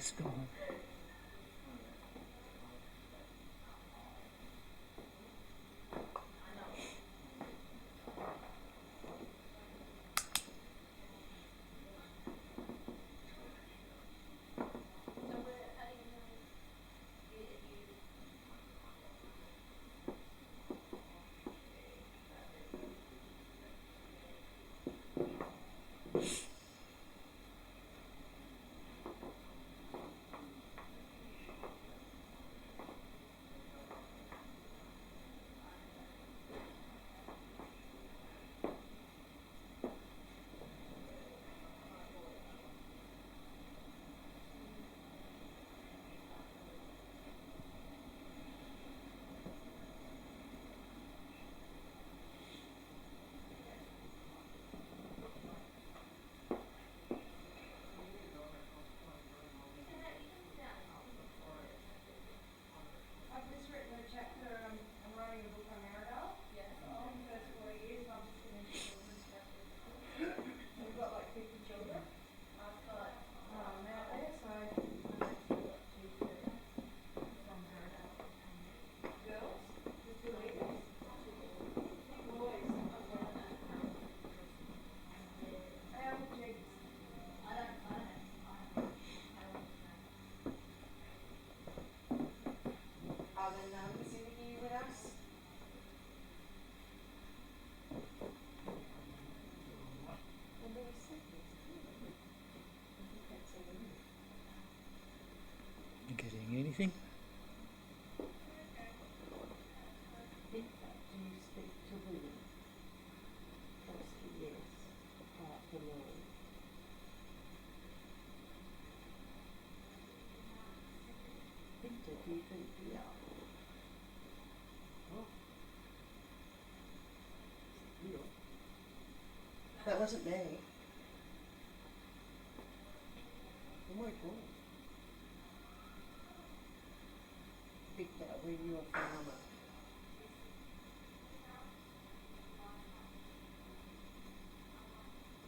He's gone. Are the nuns in here with us? Well, there was something. I think that's a woman. You getting anything? Victor, do you speak to women? Mostly yes, apart from mine. Victor, do you drink beer? Oh. You. That wasn't me. Oh my god. Victor, were you a farmer?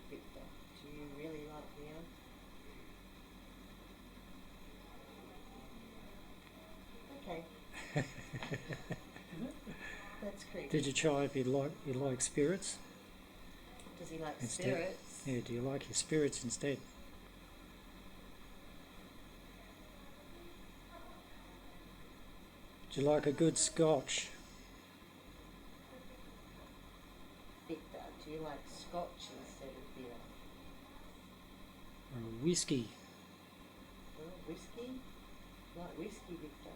Victor, do you really like beer? Okay. That's creepy. Did you try if you like spirits? Does he like Instead. spirits? Yeah, do you like your spirits instead? Do you like a good scotch? Victor, do you like scotch instead of beer? Or a whiskey? Oh, whiskey? You like whiskey, Victor?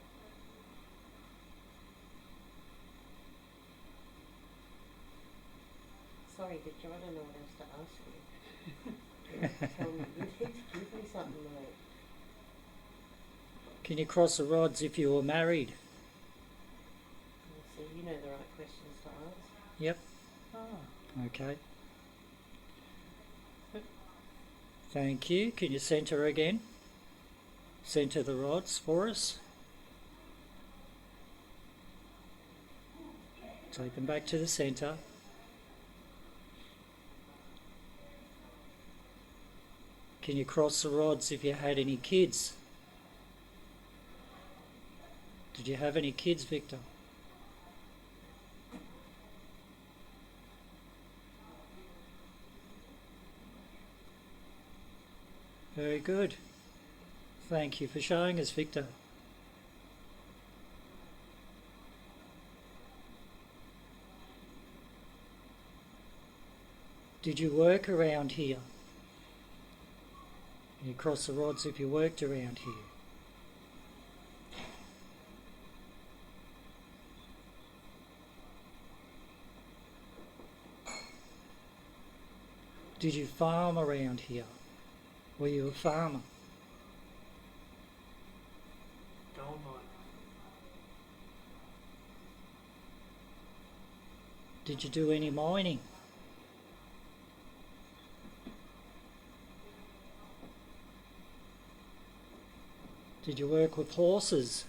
Sorry, Victor, I don't know what else to ask you. You need to tell me. You need to give me something, mate. Can you cross the rods if you were married? See, you know the right questions to ask. Yep. Oh, okay. Thank you. Can you centre again? Centre the rods for us. Take them back to the centre. Can you cross the rods if you had any kids? Did you have any kids, Victor? Very good. Thank you for showing us, Victor. Did you work around here? You cross the rods if you worked around here. Did you farm around here? Were you a farmer? Gold mine. Did you do any mining? Did you work with horses?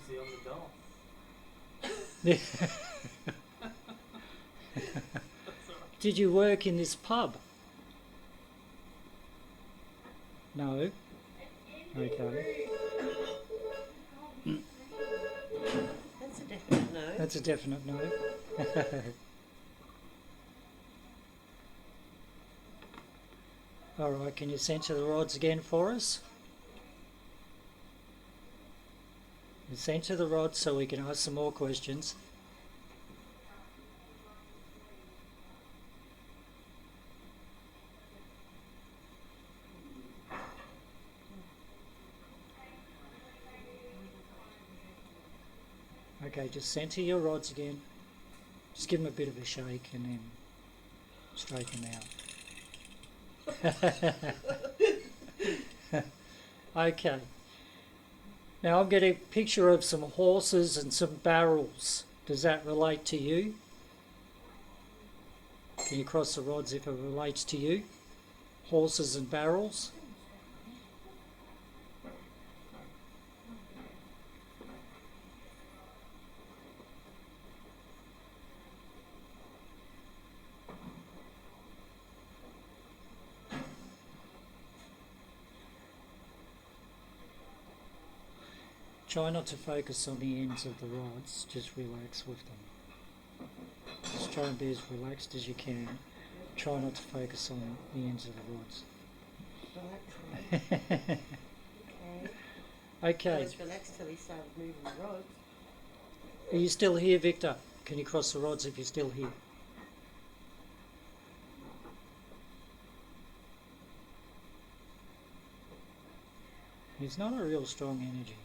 Is he on the dole? Did you work in this pub? No. Okay. That's a definite no. That's a definite no. All right, can you center the rods again for us? Center the rods so we can ask some more questions. Okay, just center your rods again. Just give them a bit of a shake and then straighten them out. Okay. Now I'm getting a picture of some horses and some barrels. Does that relate to you? Can you cross the rods if it relates to you? Horses and barrels? Try not to focus on the ends of the rods, just relax with them. Just try and be as relaxed as you can. Try not to focus on the ends of the rods. Relaxing. Okay. I Okay. was relaxed till he started moving the rods. Are you still here, Victor? Can you cross the rods if you're still here? It's not a real strong energy.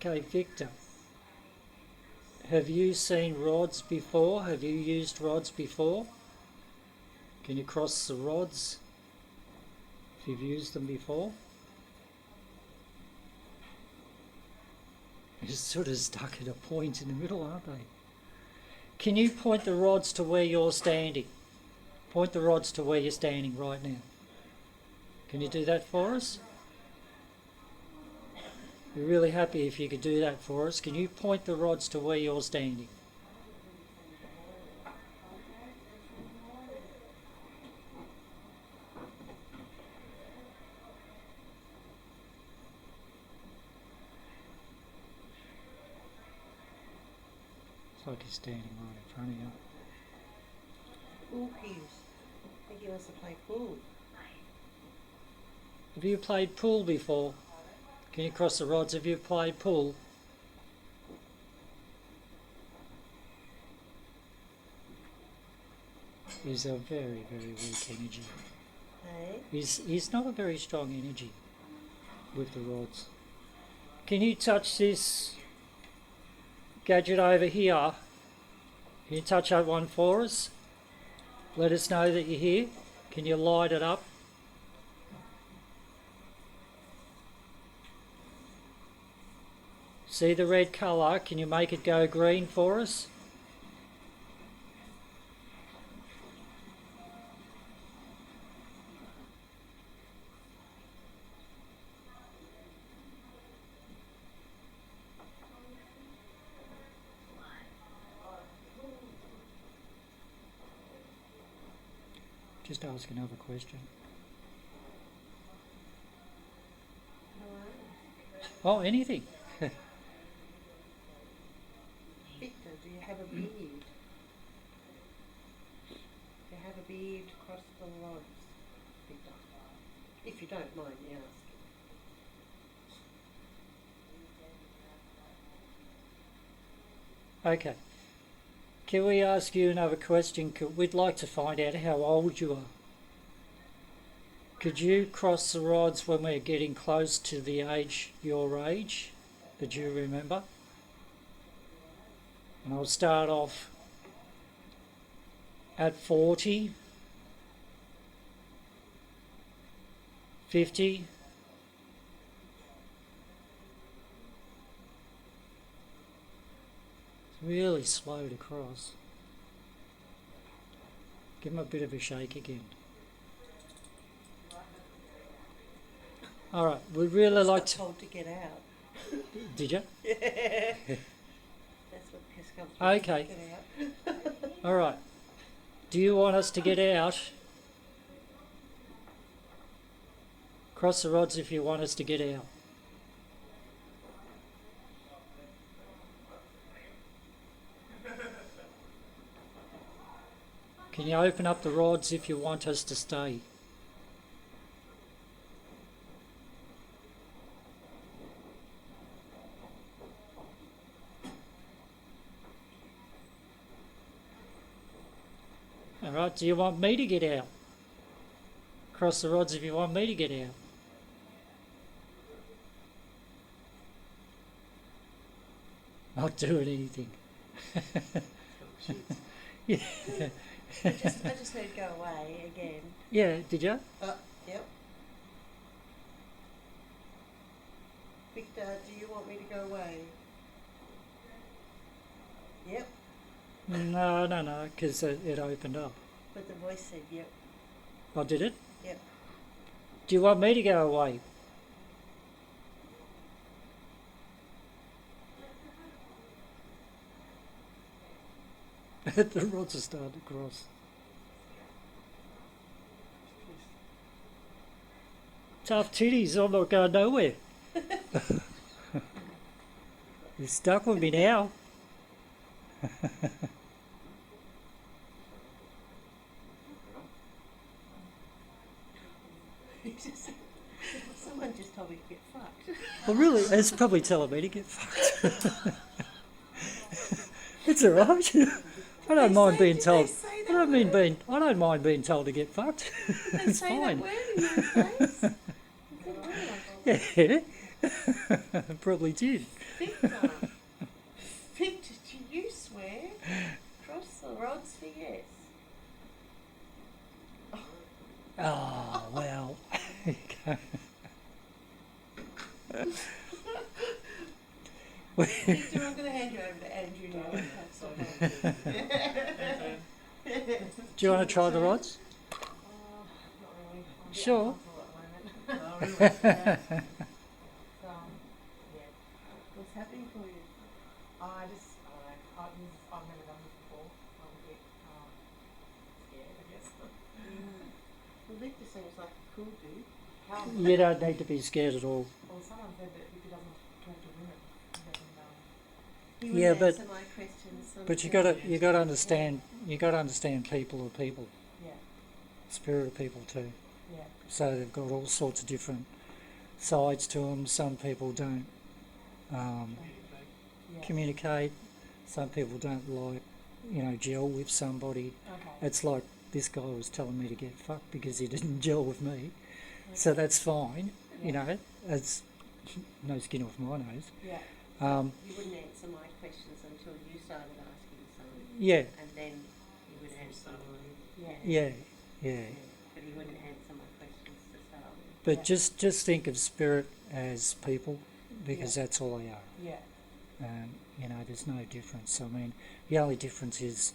Okay, Victor, have you seen rods before? Have you used rods before? Can you cross the rods if you've used them before? They're just sort of stuck at a point in the middle, aren't they? Can you point the rods to where you're standing? Point the rods to where you're standing right now. Can you do that for us? Be really happy if you could do that for us. Can you point the rods to where you're standing? It's like he's standing right in front of you. Pool cues. I think he wants to play pool. Have you played pool before? Can you cross the rods? Have you played pool? He's a very, very weak energy. Hey? He's not a very strong energy with the rods. Can you touch this gadget over here? Can you touch that one for us? Let us know that you're here. Can you light it up? See the red colour? Can you make it go green for us? Just ask another question. Hello? Oh, anything. Victor, do you have a beard? Do you have a beard across the rods, Victor? If you don't mind me asking. Okay. Can we ask you another question? We'd like to find out how old you are. Could you cross the rods when we're getting close to the age, your age, that you remember? And I'll start off at 40, 50, 'It's really slow to cross. Give him a bit of a shake again. All right. We'd really like to. told to get out. Did you? Yeah. That's what piss comes from. Okay. Get out. All right. Do you want us to get out? Cross the rods if you want us to get out. Can you open up the rods if you want us to stay? All right, do you want me to get out? Cross the rods if you want me to get out. Not doing anything. Yeah. I just heard go away again. Yeah, did you? Yep. Victor, do you want me to go away? Yep. No, because it opened up. But the voice said yep. Oh, did it? Yep. Do you want me to go away? The rods are starting to cross. Tough titties, I'm not going nowhere. You're stuck with me now. Someone just told me to get fucked. Well, really, it's probably telling me to get fucked. It's all right. I don't mind being told. I don't mind being told to get fucked. It's fine. That word in your face? Yeah, probably did. Victor, Victor, do you swear? Cross the rods for yes. Oh well. Victor, I'm going to hand you over to Andrew now. Do you want to try the rods? Not really. Sure. Oh, really? Yeah. What's happening for you? I just, I don't know, I've never done this before. I'm a bit scared, I guess. Well, Victor seems like a cool dude. You don't need to be scared at all. Well, someone said that if he doesn't talk to women, he doesn't He Yeah, would but- answer my questions. But you got to understand. You got to understand people are people. yeah, Spirit of people too. yeah, So they've got all sorts of different sides to them. Some people don't yeah. communicate. Some people don't gel with somebody. Okay. It's like this guy was telling me to get fucked because he didn't gel with me. So that's fine. It's no skin off my nose. Yeah. You wouldn't answer my questions until you started asking some. Yeah, And then you would answer mine. yeah. But he wouldn't answer my questions to start with. But just think of spirit as people because that's all they are. Yeah. There's no difference. I mean, the only difference is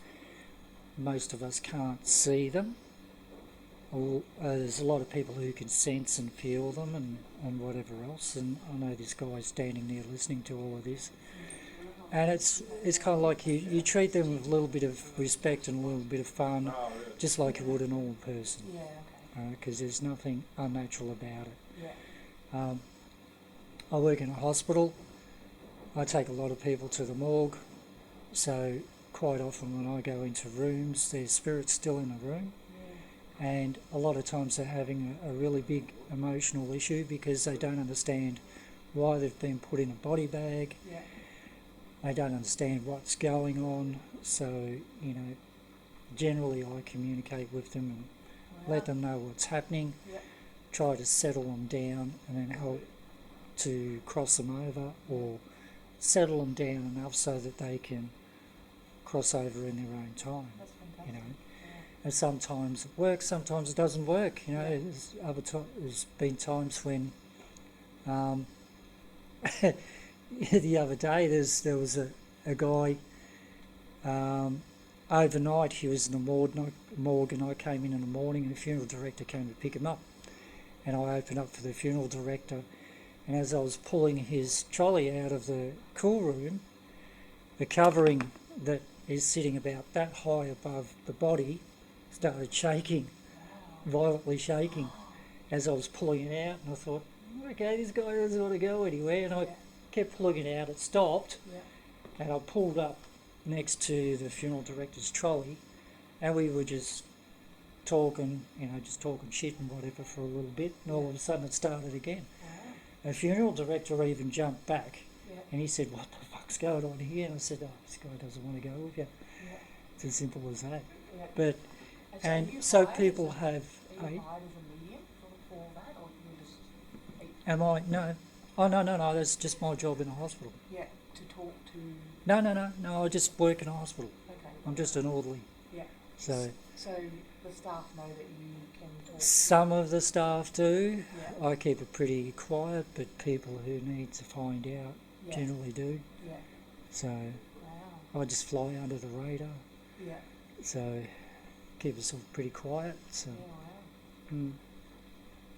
most of us can't see them. There's a lot of people who can sense and feel them and whatever else. And I know this guy's standing there listening to all of this. And it's kind of like you treat them with a little bit of respect and a little bit of fun, just like you would a normal person. Yeah, okay. Because there's nothing unnatural about it. Yeah. I work in a hospital. I take a lot of people to the morgue, so quite often when I go into rooms, there's spirits still in the room, and a lot of times they're having a really big emotional issue because they don't understand why they've been put in a body bag. Yeah. They don't understand what's going on, so generally I communicate with them and let them know what's happening, try to settle them down and then help to cross them over or settle them down enough so that they can cross over in their own time. That's fantastic. And sometimes it works, sometimes it doesn't work. There's been times when the other day there was a guy overnight. He was in the morgue and I came in the morning and the funeral director came to pick him up, and I opened up for the funeral director. And as I was pulling his trolley out of the cool room, the covering that is sitting about that high above the body started shaking, violently shaking, as I was pulling it out. And I thought, okay, this guy doesn't want to go anywhere. And I kept pulling it out. It stopped, and I pulled up next to the funeral director's trolley, and we were just talking, just talking shit and whatever for a little bit. And all of a sudden it started again. The funeral director even jumped back, and he said, "What the fuck's going on here?" And I said, "Oh, this guy doesn't want to go with you." It's as simple as that. But and so people have. Are you hired as a medium for that, or you just? Am I? No. Oh no. That's just my job in a hospital. Yeah, to talk to. No. I just work in a hospital. Okay. I'm just an orderly. Yeah. So the staff know that you can talk. Some of the staff do. Yeah. I keep it pretty quiet, but people who need to find out generally do. Yeah. So Wow. I just fly under the radar. Yeah. So keep us all pretty quiet. So Yeah. Wow.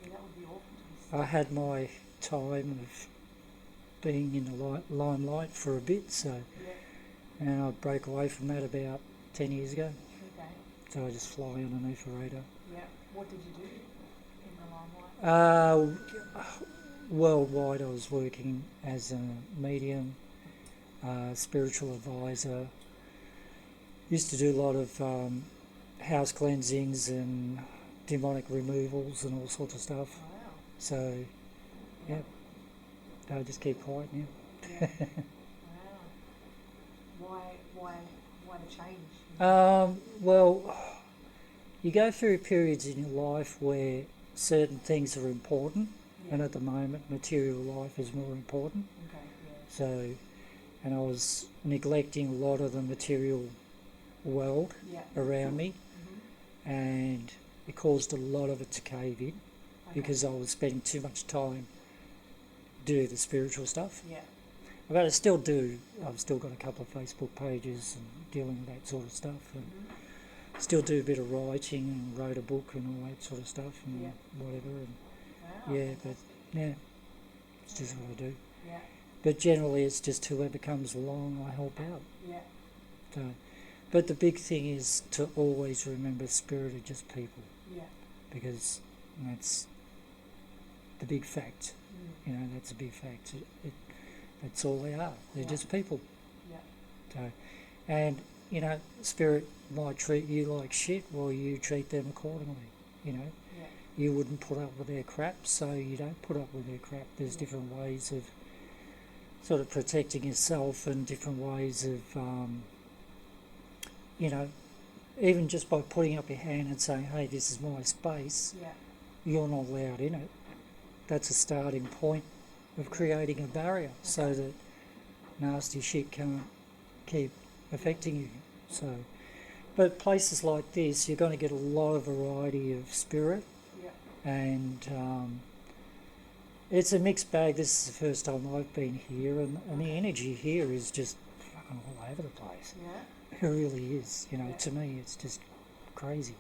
Yeah, that would be awful to be I had my time of being in the limelight for a bit. So and I broke away from that about 10 years ago. Okay. So I just fly underneath the radar. Yeah. What did you do in the limelight? Worldwide, I was working as a medium, spiritual advisor. Used to do a lot of house cleansings and demonic removals and all sorts of stuff. Wow. So, yeah, I just keep quiet now. Yeah. Wow. Why the change? Well, you go through periods in your life where certain things are important, and at the moment, material life is more important. Okay. Yeah. So, and I was neglecting a lot of the material world around me, and it caused a lot of it to cave in because I was spending too much time doing the spiritual stuff. Yeah. But I still do. I've still got a couple of Facebook pages and dealing with that sort of stuff, and still do a bit of writing and wrote a book and all that sort of stuff and whatever. And Wow. it's just what I do. Yeah. But generally, it's just whoever comes along, I help out. Yeah. So, but the big thing is to always remember spirit are just people, Yeah. because that's the big fact. That's a big fact. That's all they are. They're just people. Yeah. So, and spirit might treat you like shit, while you treat them accordingly. Yeah. You wouldn't put up with their crap, so you don't put up with their crap. There's different ways of sort of protecting yourself, and different ways of, even just by putting up your hand and saying, "Hey, this is my space," you're not allowed in it. That's a starting point of creating a barrier so that nasty shit can't keep affecting you. So, but places like this, you're going to get a lot of variety of spirit, and it's a mixed bag. This is the first time I've been here, and the energy here is just fucking all over the place. It really is. To me, it's just crazy,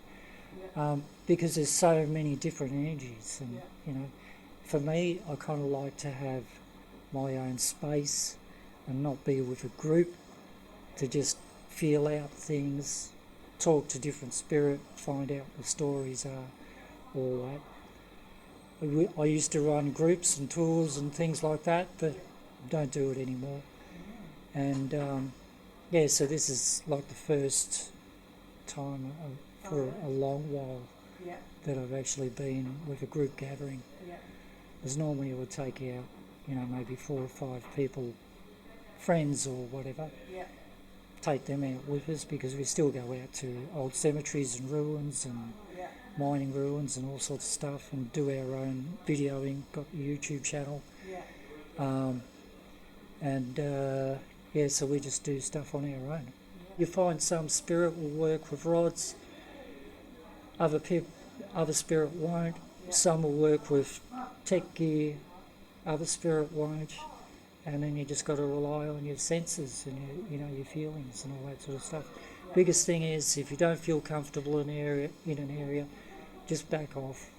because there's so many different energies, and for me, I kind of like to have my own space and not be with a group, to just feel out things, talk to different spirit, find out what the stories are, all that. I used to run groups and tours and things like that, but don't do it anymore. And so this is like the first time for a long while that I've actually been with a group gathering. Because normally it would take out, maybe 4 or 5 people, friends or whatever, take them out with us, because we still go out to old cemeteries and ruins and mining ruins and all sorts of stuff, and do our own videoing, got the YouTube channel. So we just do stuff on our own. You find some spirit will work with rods, other spirit won't. Some will work with tech gear, other spirit won't, and then you just got to rely on your senses and your feelings and all that sort of stuff. Biggest thing is, if you don't feel comfortable in an area, just back off.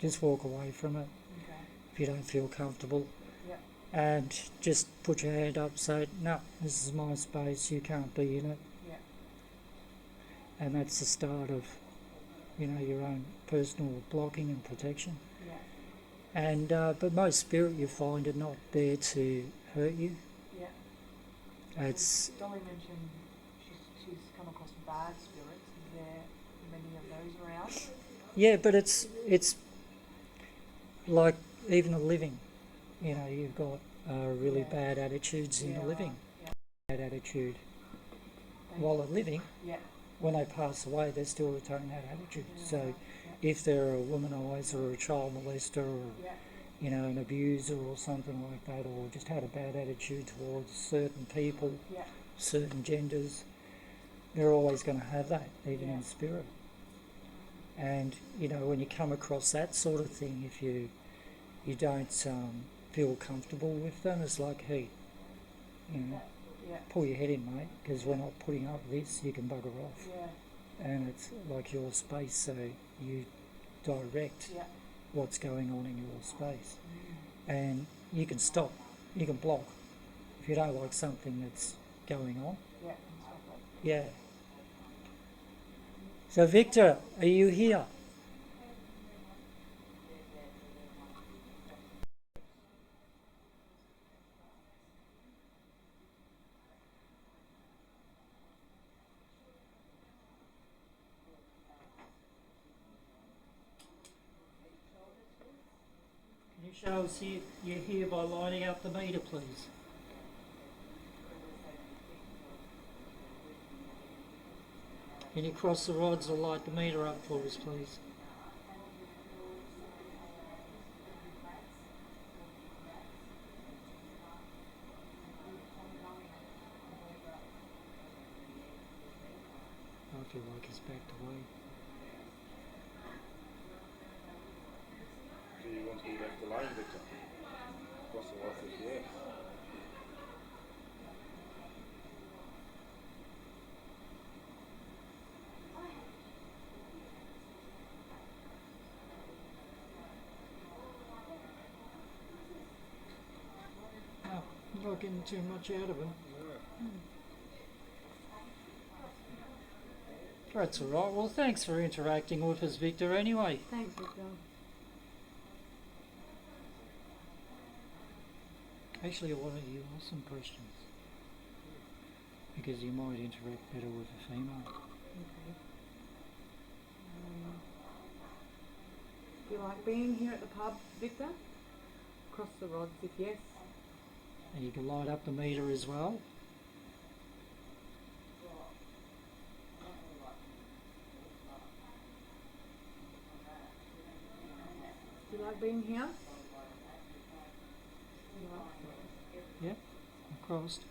just walk away from it Okay. if you don't feel comfortable. Yep. And just put your hand up, say, no, this is my space, you can't be in it. Yep. And that's the start of, your own personal blocking and protection. Yep. And but most spirit you find are not there to hurt you. Yep. It's Dolly mentioned she's come across bad spirits. Is there many of those around? yeah, but it's like even the living. You've got really Yeah. bad attitudes in the living. Yeah. Bad attitude while they're living. Yeah. When they pass away, they still retain that attitude. Yeah. So if they're a womanizer or a child molester or Yeah. an abuser or something like that, or just had a bad attitude towards certain people, Yeah. certain genders, they're always going to have that, even in spirit. And when you come across that sort of thing, if you don't feel comfortable with them, it's like, hey, Yeah. pull your head in, mate, because we're not putting up with this. You can bugger off. Yeah. And it's like your space, so you direct Yeah. what's going on in your space. And you can stop, you can block if you don't like something that's going on. Yeah. And stop it. Yeah. So Victor, are you here? Can you show us you're here by lining up the meter, please? Can you cross the rods or light the meter up for us, please? I feel like he's backed away. Do you want to be left alone, Victor? Cross the road says yes. No, I'm not getting too much out of him. That's all right. Well, thanks for interacting with us, Victor, anyway. Thanks, Victor. Actually, I wanted you to ask some questions. Because you might interact better with a female. Okay. Do you like being here at the pub, Victor? Cross the rods if yes. And you can light up the meter as well. Do you like being here? Yep, I've crossed.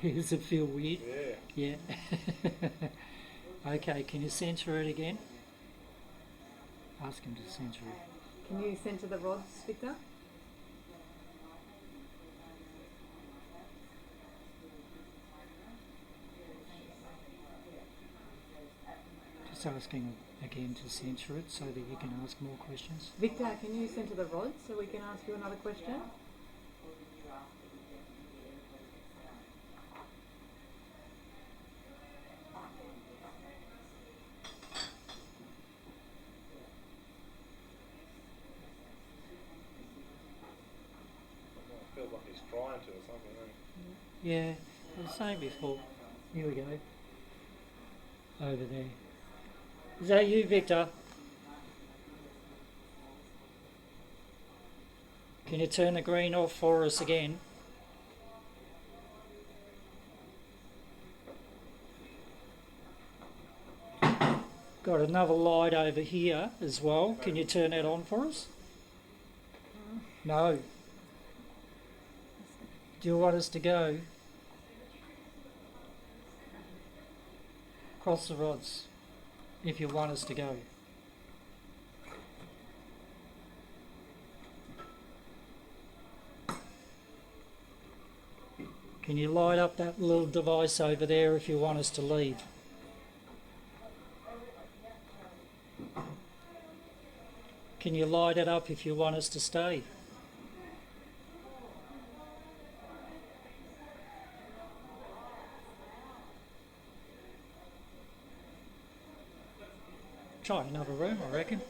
Does it feel weird? Yeah. Yeah. Okay, can you censor it again? Ask him to censor it. Can you centre the rods, Victor? Just asking again to censor it so that you can ask more questions. Victor, can you centre the rods so we can ask you another question? It feels like he's trying to or something. Yeah, I was saying before. Here we go. Over there. Is that you, Victor? Can you turn the green off for us again? Got another light over here as well. Can you turn that on for us? No. Do you want us to go? Cross the rods if you want us to go. Can you light up that little device over there if you want us to leave? Can you light it up if you want us to stay? Try another room, I reckon.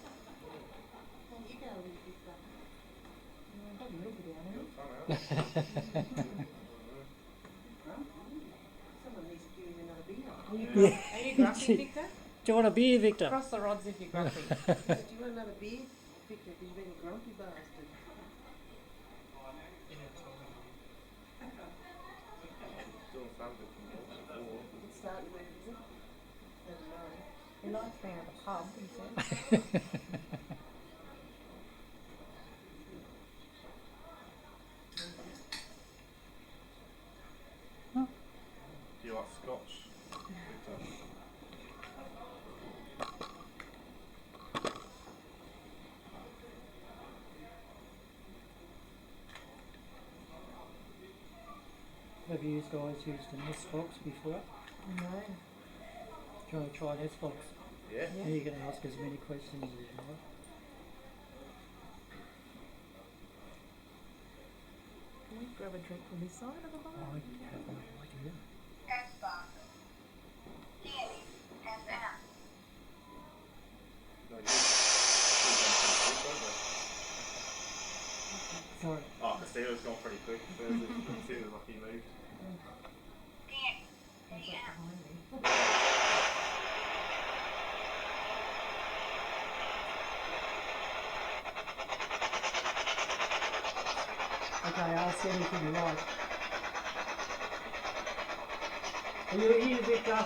You go with your brother. Probably a little bit down here. Someone needs to give you another beer. Are you grumpy, Victor? Do you want a beer, Victor? Cross the rods if you're grumpy. Do you want another beer? Victor, because you've been a grumpy bastard. Doing something. It's starting with, is it? I don't know. He likes being at the pub, he said. Do you like scotch? Victor? Have you guys used an S-Box before? No. Do you want to try an S-Box? Yeah. Yeah. You can ask as many questions as you like. Can we grab a drink from this side of the bar? I have no idea. Xbox. Danny. FM. No, you Sorry. Oh, Castillo's gone pretty quick. As soon as like he moved. Danny. That's AM. behind me. Okay, ask anything you like. Are you here, Victor?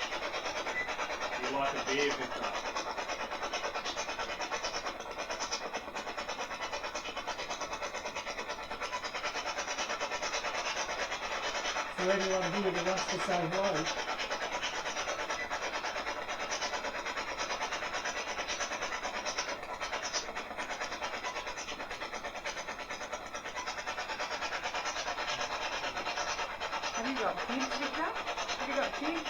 Do you like a beer, Victor? Is there anyone here that wants to say hello? Have you got kids, Victor? Have you got kids?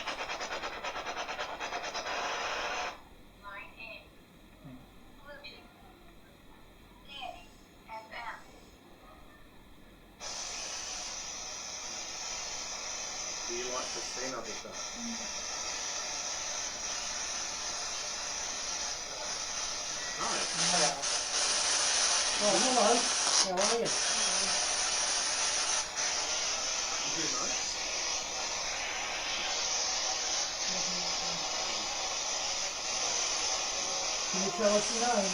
Line in. Bluetooth. Danny. FM. Do you like Christina, Victor? No. Oh, hello. How are you? You do know? Can you tell us your name?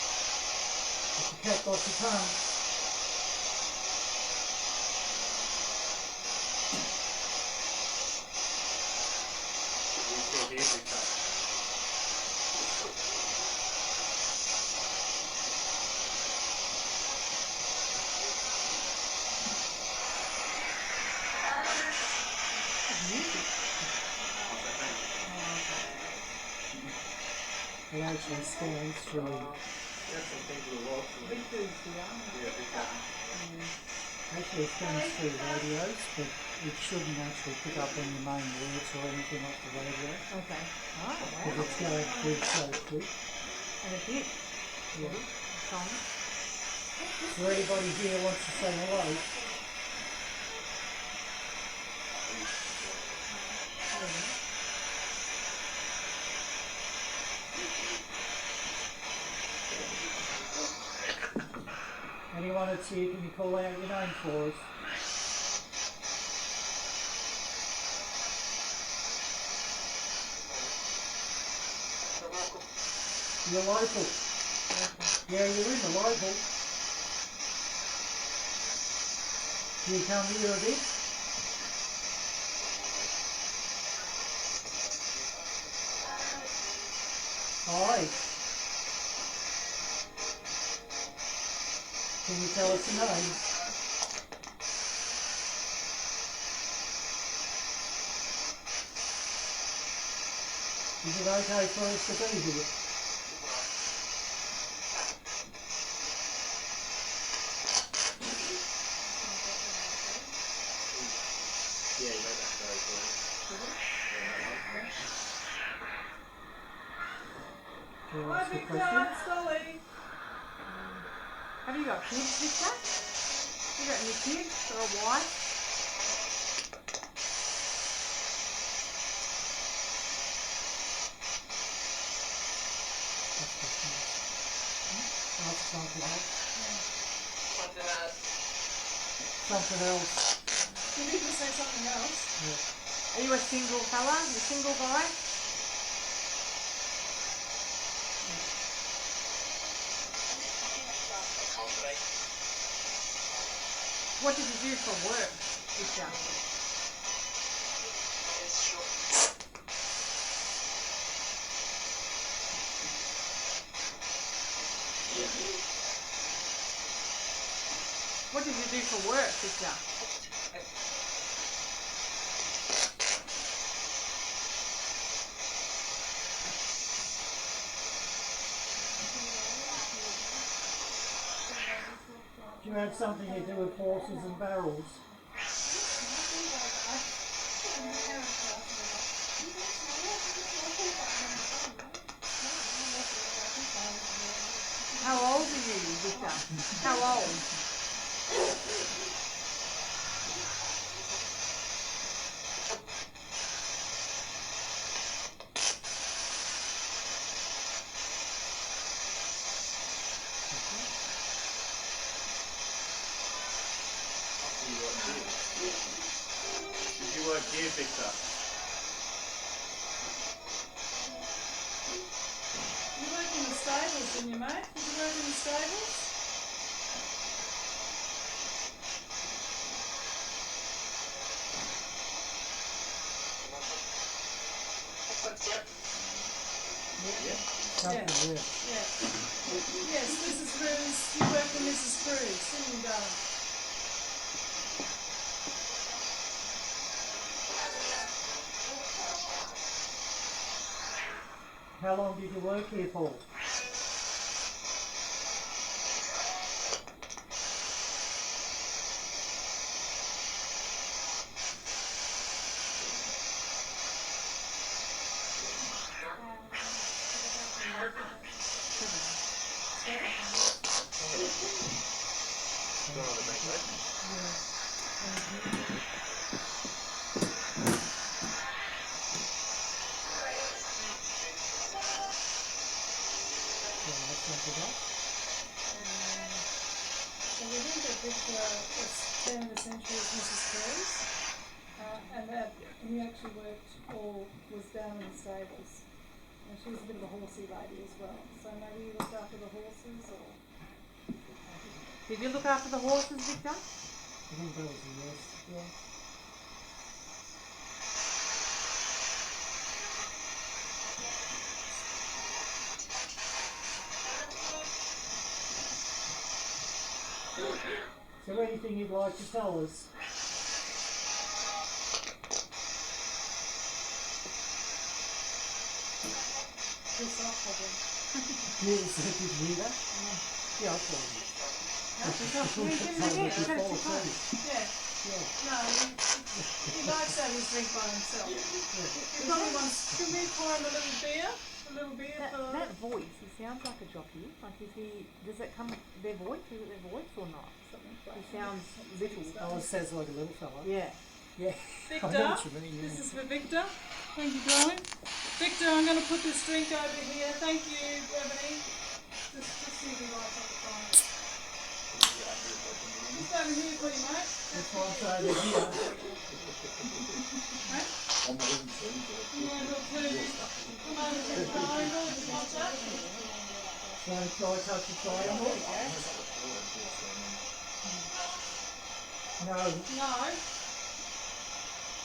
Has the cat got your tongue? Are you still here, Victor? It actually scans through. Yeah, some people who watch them. Victor's here. Yeah, Victor. Actually, it scans through radios, but it shouldn't actually pick up any main words or anything off the radio. Okay. Oh, Because wow. it's going through so quick. And it did. Yeah. Song. So anybody here wants to say hello? Anyone that's here, can you call out your name for us? You're local. Yeah, you're in the local. Do you come here a bit? Hi. Can you tell us your name? Is it okay for us to be here? Yeah, you made that very clear. Do you Hi, ask a Victor, question? it's Dolly. Have you got kids, Victor? You got any kids or a wife? Ask something else. Something else. You need to say something else. Yeah. Are you a single fella? You a single guy? What did you do for work, Victor? What did you do for work, Victor? Do you have something to do with horses and barrels? How old are you, Victor? How old? Did you work here, Victor? You work in the stables, didn't you, mate? Did you work in the stables? Something, yeah. Yeah. Yes, Mrs. Cruz. You work for Mrs. Cruz, didn't you, darling? How long did you work here for? Still on the bank, right? Yeah, that's something else. So we think that Victor was 10 of the century as Mrs. Cruz, and that he actually worked or was down in the stables. And she was a bit of a horsey lady as well. So maybe he looked after the horses or... Did you look after the horses, Victor? I think that was a yes. Yeah. Is there anything you'd like to tell us? Piss off problem. Yes, did you hear that? Yeah, I told you. Yeah. Yeah. No, he likes to have his drink by himself. He probably wants... Can we pour him a little beer? A little beer for... That voice, he sounds like a jockey. Like is he, does it come, their voice, is it their voice or not? Something He like sounds little. Oh, it sounds like a little fella. Yeah. Yeah. Victor, I know what you mean, yeah. this is for Victor. Thank you, darling. Victor, I'm going to put this drink over here. Thank you, Ebony. Just see if he likes it. Just over here, please, mate. That's why I say over here. Mate? You want a little tea? Come over to the triangle if you want that. So try touch the triangle. No. No.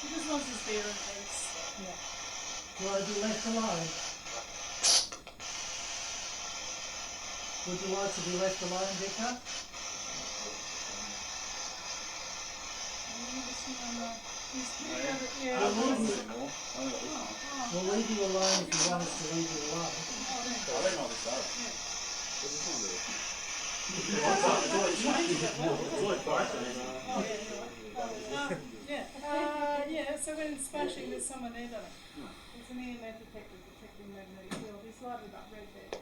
He just wants his beer in peace. Do I be left alone? Would you like to be left alone, Victor? You just splashing on the. He's pretty good at, I yeah. don't need this anymore. I only got this one. We'll leave you alone if you want us to leave you alone. So I don't know this out. What's this one do? It's always pricey. Yeah, so when it's splashing, there's someone there, doesn't it? It's an EMF detector detecting magnetic field. He's slightly about red there.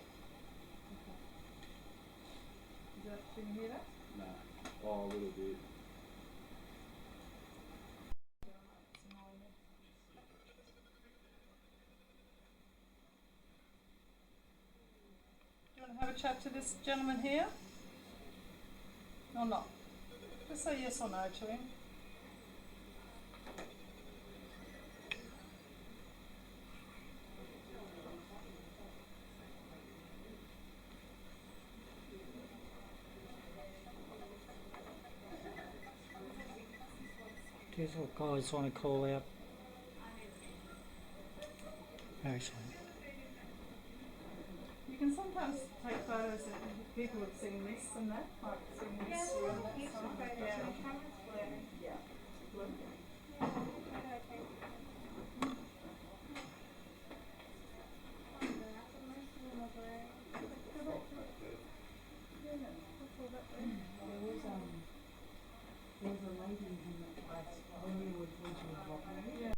Okay. Can you hear that? Nah. Oh, a little bit. Do you want to have a chat to this gentleman here? Or not? Just say yes or no to him. Here's what guys want to call out. Actually, You can sometimes take photos that people have seen this and that, like seen this room, that side. Yeah. There was a lady in that place when she was walking. Yeah.